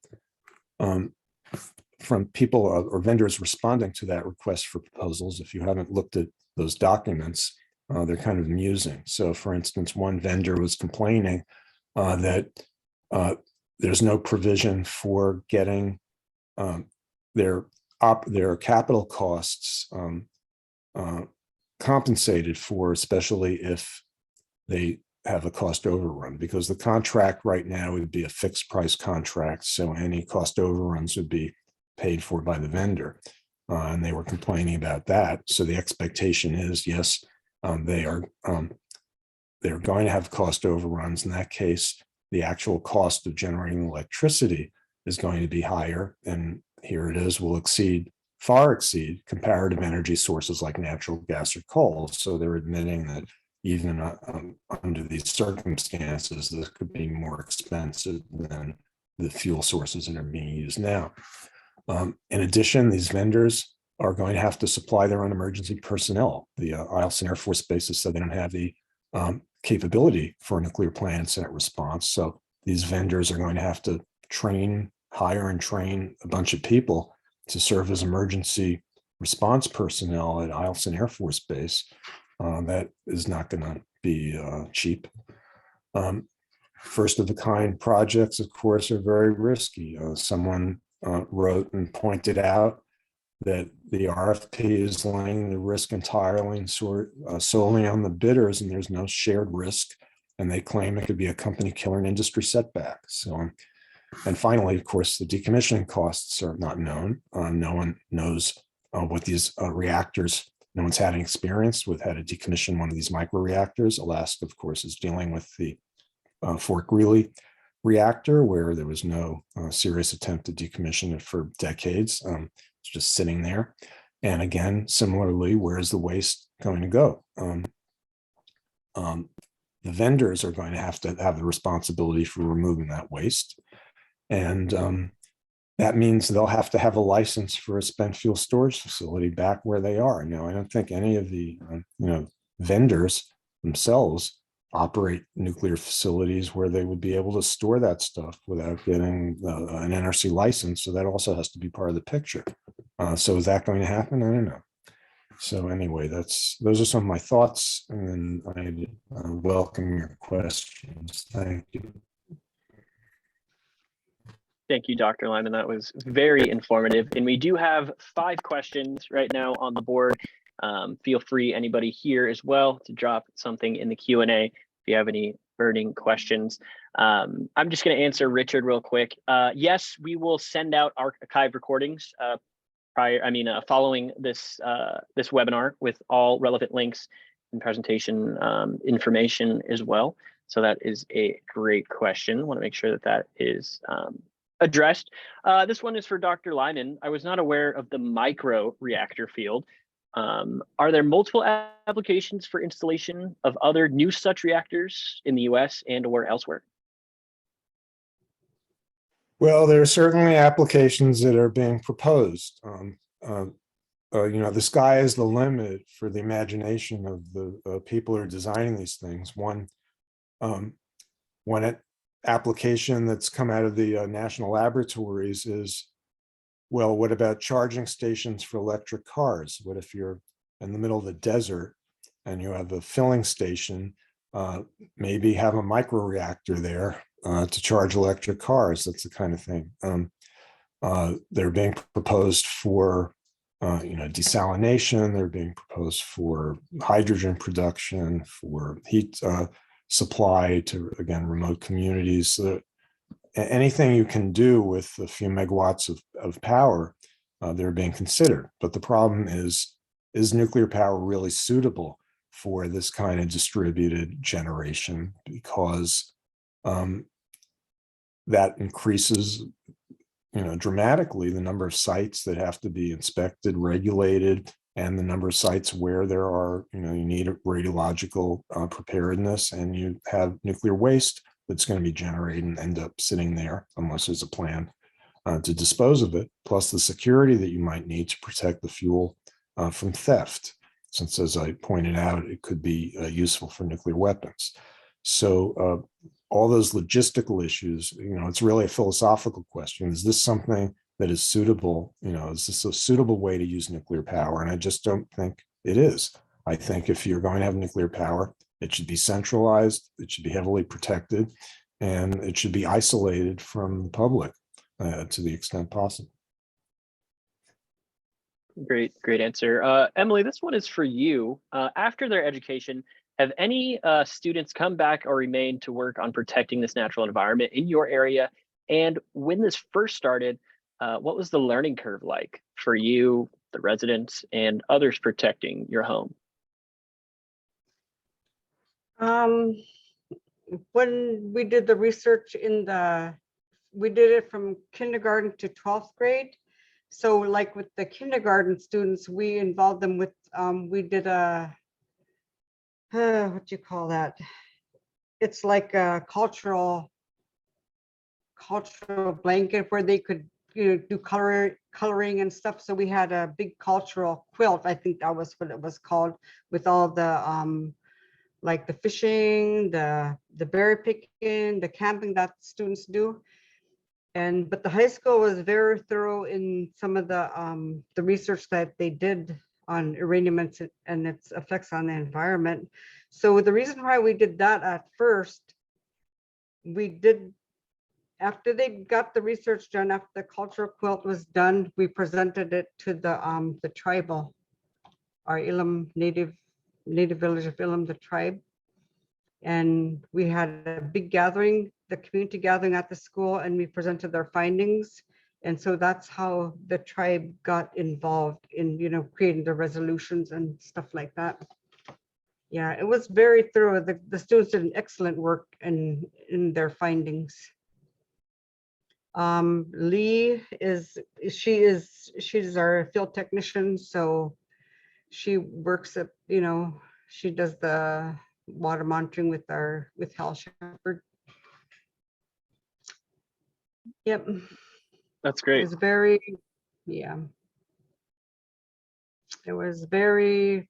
people or vendors responding to that request for proposals. If you haven't looked at those documents, they're kind of amusing. So for instance, one vendor was complaining that there's no provision for getting their capital costs compensated for, especially if they have a cost overrun, because the contract right now would be a fixed price contract. So any cost overruns would be paid for by the vendor. And they were complaining about that. So the expectation is, yes, they're going to have cost overruns. In that case, the actual cost of generating electricity is going to be higher. And here it is, will far exceed comparative energy sources like natural gas or coal. So they're admitting that even under these circumstances, this could be more expensive than the fuel sources that are being used now. In addition, these vendors are going to have to supply their own emergency personnel. The Eielson Air Force Base has said they don't have the capability for a nuclear plant incident response. So these vendors are going to have to hire and train a bunch of people to serve as emergency response personnel at Eielson Air Force Base. That is not going to be cheap. First of a kind projects, of course, are very risky. Someone wrote and pointed out that the RFP is laying the risk entirely and solely on the bidders, and there's no shared risk. And they claim it could be a company killer and industry setback. So, and finally, of course, the decommissioning costs are not known. No one knows what these reactors. No one's had any experience with how to decommission one of these microreactors. Alaska, of course, is dealing with the Fort Greely reactor, where there was no serious attempt to decommission it for decades. It's just sitting there. And again, similarly, where is the waste going to go? The vendors are going to have the responsibility for removing that waste. And that means they'll have to have a license for a spent fuel storage facility back where they are. Now, I don't think any of the vendors themselves operate nuclear facilities where they would be able to store that stuff without getting an NRC license. So that also has to be part of the picture. So is that going to happen? I don't know. So anyway, those are some of my thoughts, and I welcome your questions. Thank you. Thank you, Dr. Lyman. That was very informative. And we do have 5 questions right now on the board. Feel free, anybody here as well, to drop something in the Q&A if you have any burning questions. I'm just going to answer Richard real quick. Yes, we will send out archive recordings following this this webinar with all relevant links and presentation information as well. So that is a great question. I want to make sure that is addressed. This one is for Dr. Lyman. I was not aware of the micro reactor field. Are there multiple applications for installation of other new such reactors in the US and or elsewhere? Well, there are certainly applications that are being proposed. The sky is the limit for the imagination of the people who are designing these things. One application that's come out of the national laboratories is, well, what about charging stations for electric cars? What if you're in the middle of the desert and you have a filling station? Maybe have a microreactor there to charge electric cars. That's the kind of thing. They're being proposed for desalination. They're being proposed for hydrogen production, for heat supply to, again, remote communities. So anything you can do with a few megawatts of power, they're being considered. But the problem is nuclear power really suitable for this kind of distributed generation? Because that increases, dramatically the number of sites that have to be inspected, regulated, and the number of sites where there are, you need a radiological preparedness, and you have nuclear waste that's going to be generated and end up sitting there unless there's a plan to dispose of it, plus the security that you might need to protect the fuel from theft, since, as I pointed out, it could be useful for nuclear weapons. So all those logistical issues, it's really a philosophical question. Is this something that is suitable? Is this a suitable way to use nuclear power? And I just don't think it is. I think if you're going to have nuclear power, it should be centralized, it should be heavily protected, and it should be isolated from the public to the extent possible. Great answer. Emily, this one is for you. After their education, have any students come back or remained to work on protecting this natural environment in your area? And when this first started, what was the learning curve like for you, the residents, and others protecting your home? When we did the research we did it from kindergarten to 12th grade. So like with the kindergarten students, we involved them with, we did a, what do you call that? It's like a cultural blanket where they could, do coloring and stuff. So we had a big cultural quilt. I think that was what it was called, with all the, like the fishing, the berry picking, the camping that students do. But the high school was very thorough in some of the research that they did on uranium and its effects on the environment. So the reason why we did that at first, after they got the research done, after the cultural quilt was done, we presented it to the tribal, our Elim native village of Elim, the tribe. And we had a big gathering, the community gathering at the school, and we presented their findings. And so that's how the tribe got involved in, creating the resolutions and stuff like that. Yeah, it was very thorough. The students did an excellent work in their findings. Lee she's our field technician, so she works at, she does the water monitoring with Hal Shepherd. Yep. That's great. It was very, yeah. It was very,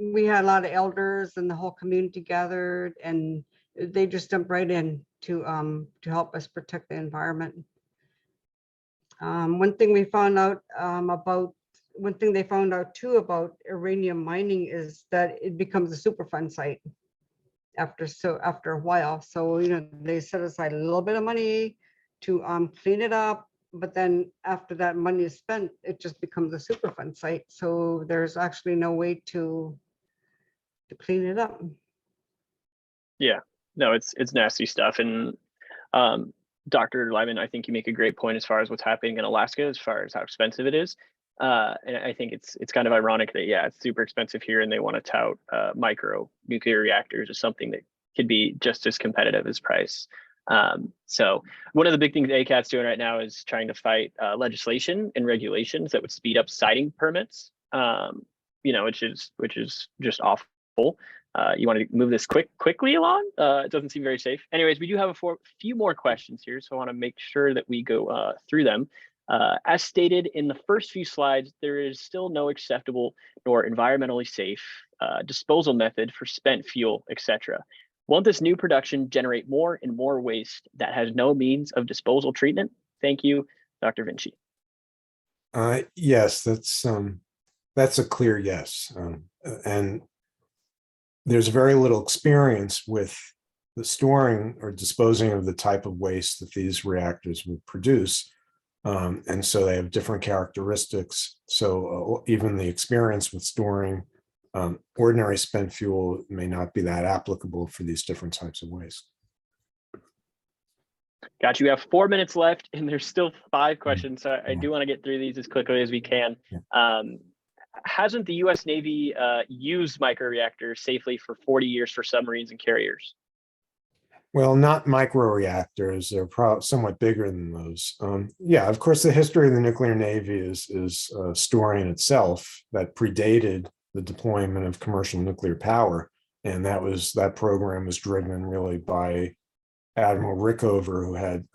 we had a lot of elders and the whole community gathered, and they just jumped right in to help us protect the environment. One thing we found out one thing they found out too about uranium mining is that it becomes a Superfund site after a while. So, they set aside a little bit of money to clean it up, but then after that money is spent, it just becomes a Superfund site. So there's actually no way to clean it up. Yeah, no, it's nasty stuff. And Dr. Lyman, I think you make a great point as far as what's happening in Alaska, as far as how expensive it is. And I think it's kind of ironic that, yeah, it's super expensive here, and they want to tout micro nuclear reactors as something that could be just as competitive as price. So one of the big things ACAT's doing right now is trying to fight legislation and regulations that would speed up siting permits, which is just awful. you want to move this quickly along? It doesn't seem very safe. Anyways, we do have a few more questions here, so I want to make sure that we go through them. As stated in the first few slides, there is still no acceptable nor environmentally safe disposal method for spent fuel, etc. Won't this new production generate more and more waste that has no means of disposal treatment? Thank you, Dr. Vinci. Yes, that's a clear yes. And there's very little experience with the storing or disposing of the type of waste that these reactors would produce. And so they have different characteristics. So even the experience with storing ordinary spent fuel may not be that applicable for these different types of waste. Got you. We have 4 minutes left, and there's still 5 questions. So I do want to get through these as quickly as we can. Hasn't the U.S. Navy used microreactors safely for 40 years for submarines and carriers? Well, not microreactors. They're somewhat bigger than those. Yeah, of course, the history of the nuclear navy is a story in itself that predated the deployment of commercial nuclear power, and that program was driven really by Admiral Rickover, who had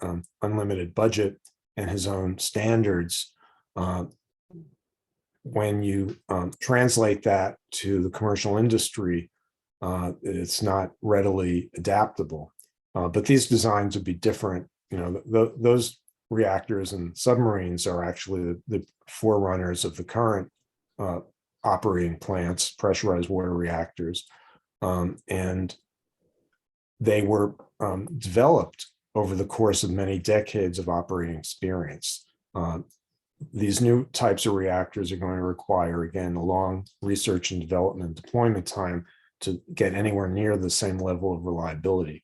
unlimited budget and his own standards. When you translate that to the commercial industry, it's not readily adaptable. But these designs would be different. Those reactors and submarines are actually the forerunners of the current operating plants, pressurized water reactors. And they were developed over the course of many decades of operating experience. These new types of reactors are going to require, again, a long research and development and deployment time to get anywhere near the same level of reliability.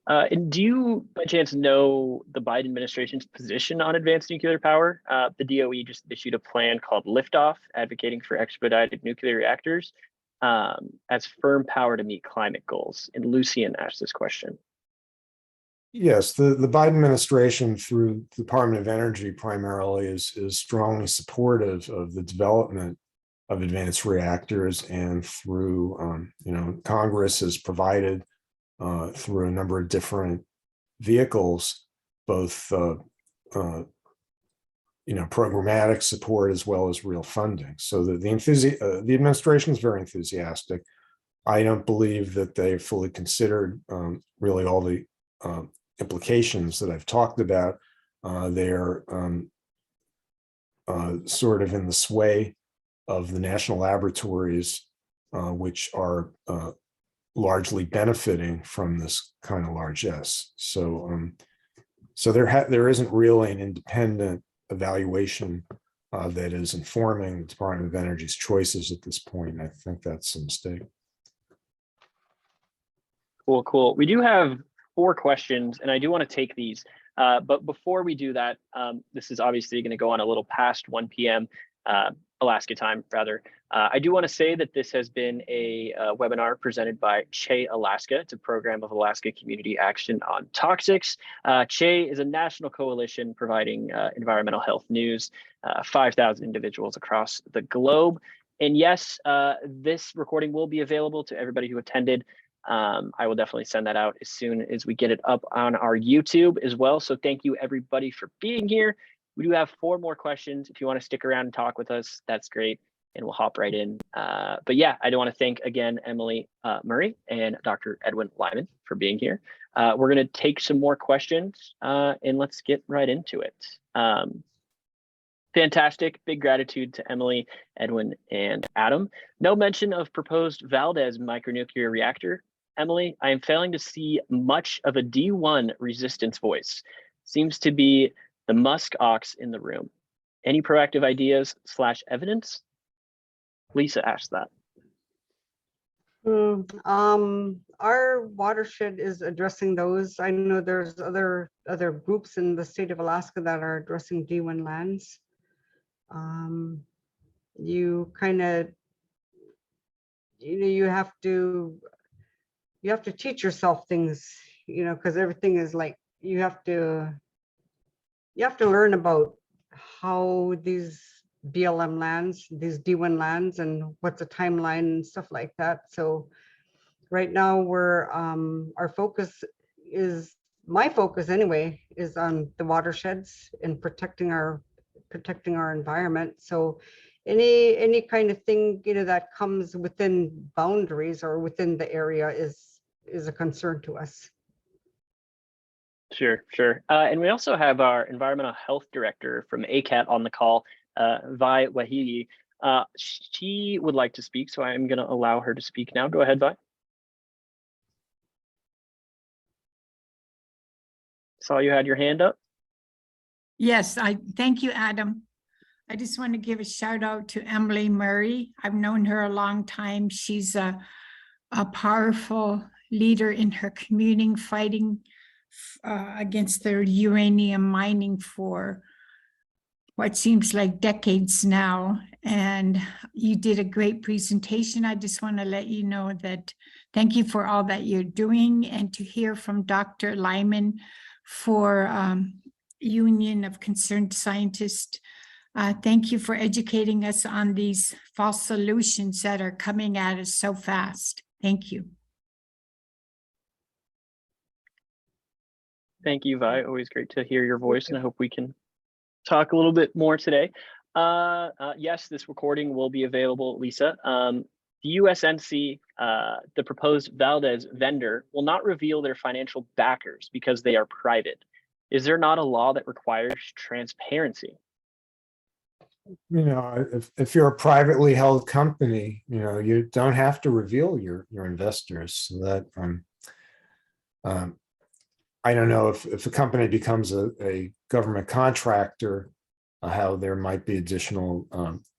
And do you, by chance, know the Biden administration's position on advanced nuclear power? The DOE just issued a plan called Liftoff, advocating for expedited nuclear reactors as firm power to meet climate goals. And Lucian asked this question. Yes, the Biden administration, through the Department of Energy primarily, is strongly supportive of the development of advanced reactors, and through Congress has provided through a number of different vehicles, both programmatic support as well as real funding. So the administration is very enthusiastic. I don't believe that they've fully considered really all the implications that I've talked about. They're sort of in the sway of the national laboratories, which are largely benefiting from this kind of largesse. So there isn't really an independent evaluation that is informing the Department of Energy's choices at this point. I think that's a mistake. Cool. We do have 4 questions, and I do want to take these. But before we do that, this is obviously going to go on a little past 1 p.m. Alaska time, rather. I do want to say that this has been a webinar presented by CHE Alaska. It's a program of Alaska Community Action on Toxics. CHE is a national coalition providing environmental health news, 5,000 individuals across the globe. And yes, this recording will be available to everybody who attended. I will definitely send that out as soon as we get it up on our YouTube as well. So thank you everybody for being here. We do have 4 more questions. If you want to stick around and talk with us, that's great, and we'll hop right in. But yeah, I do want to thank again Emily Murray and Dr. Edwin Lyman for being here. We're going to take some more questions and let's get right into it. Fantastic. Big gratitude to Emily, Edwin, and Adam. No mention of proposed Valdez micronuclear reactor. Emily, I am failing to see much of a D1 resistance voice. Seems to be the musk ox in the room. Any proactive ideas / evidence? Lisa asked that. Our watershed is addressing those. I know there's other groups in the state of Alaska that are addressing D1 lands. You kind of, you have to teach yourself things, because everything is like, you have to learn about how these BLM lands, these D1 lands, and what's the timeline and stuff like that. So right now we're, our focus is, my focus anyway, is on the watersheds and protecting our environment. So any kind of thing, you know, that comes within boundaries or within the area is a concern to us. Sure, sure. And we also have our environmental health director from ACAT on the call, Vi Wahidi. She would like to speak, so I'm going to allow her to speak now. Go ahead, Vi. Saw you had your hand up. Yes, I thank you, Adam. I just want to give a shout out to Emily Murray. I've known her a long time. She's a powerful leader in her community, fighting against the uranium mining for what seems like decades now. And you did a great presentation. I just want to let you know that thank you for all that you're doing, and to hear from Dr. Lyman for Union of Concerned Scientists. Thank you for educating us on these false solutions that are coming at us so fast. Thank you. Thank you, Vi. Always great to hear your voice, and I hope we can talk a little bit more today. Yes, this recording will be available, Lisa. The USNC, the proposed Valdez vendor, will not reveal their financial backers because they are private. Is there not a law that requires transparency? You know, if you're a privately held company, you know, you don't have to reveal your investors. So that I don't know if a company becomes a government contractor, how there might be additional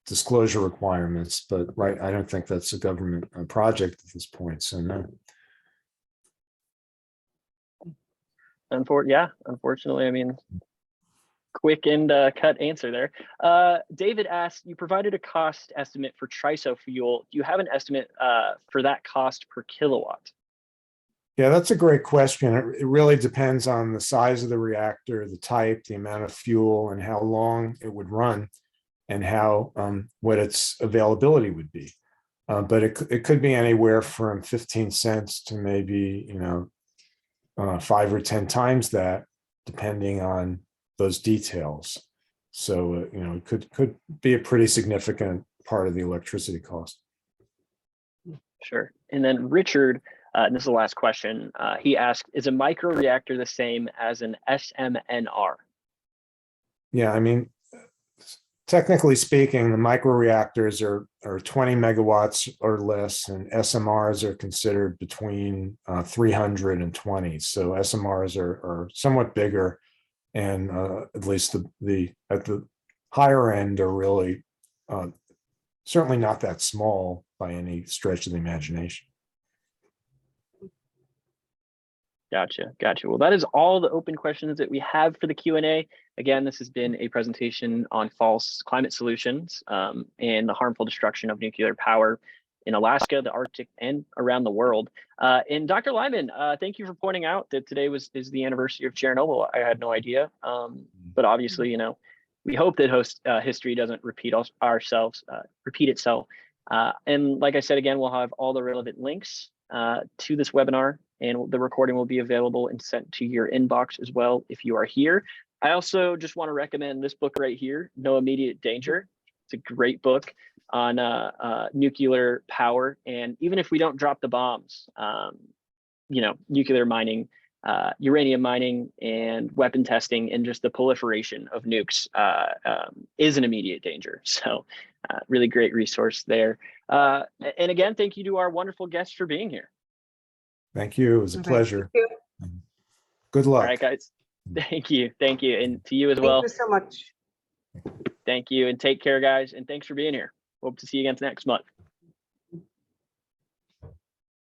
disclosure requirements, but right, I don't think that's a government project at this point. So no. Unfortunately, I mean, quick and cut answer there. David asked, you provided a cost estimate for TRISO fuel. Do you have an estimate for that cost per kilowatt? Yeah, that's a great question. It really depends on the size of the reactor, the type, the amount of fuel, and how long it would run, and how what its availability would be. But it could be anywhere from 15 cents to maybe, you know, 5 or 10 times that, depending on those details. So, you know, it could be a pretty significant part of the electricity cost. Sure. And then Richard, and this is the last question, he asked, is a microreactor the same as an SMNR? Yeah, I mean, technically speaking, the microreactors are 20 megawatts or less, and SMRs are considered between 300 and 20. So SMRs are somewhat bigger, and at least the at the higher end are really certainly not that small by any stretch of the imagination. Gotcha. Well, that is all the open questions that we have for the Q&A. Again, this has been a presentation on false climate solutions and the harmful destruction of nuclear power in Alaska, the Arctic, and around the world. And Dr. Lyman, thank you for pointing out that today is the anniversary of Chernobyl. I had no idea, but obviously, you know, we hope that history doesn't repeat itself. And like I said, again, we'll have all the relevant links to this webinar, and the recording will be available and sent to your inbox as well if you are here. I also just want to recommend this book right here, No Immediate Danger. It's a great book on nuclear power, and even if we don't drop the bombs, you know, nuclear mining, uranium mining, and weapon testing, and just the proliferation of nukes is an immediate danger. So really great resource there. And again, thank you to our wonderful guests for being here. Thank you. It was a pleasure. Thank you. Good luck. All right, guys. Thank you. And to you as well. Thank you so much. Thank you, and take care, guys. And thanks for being here. Hope to see you again next month.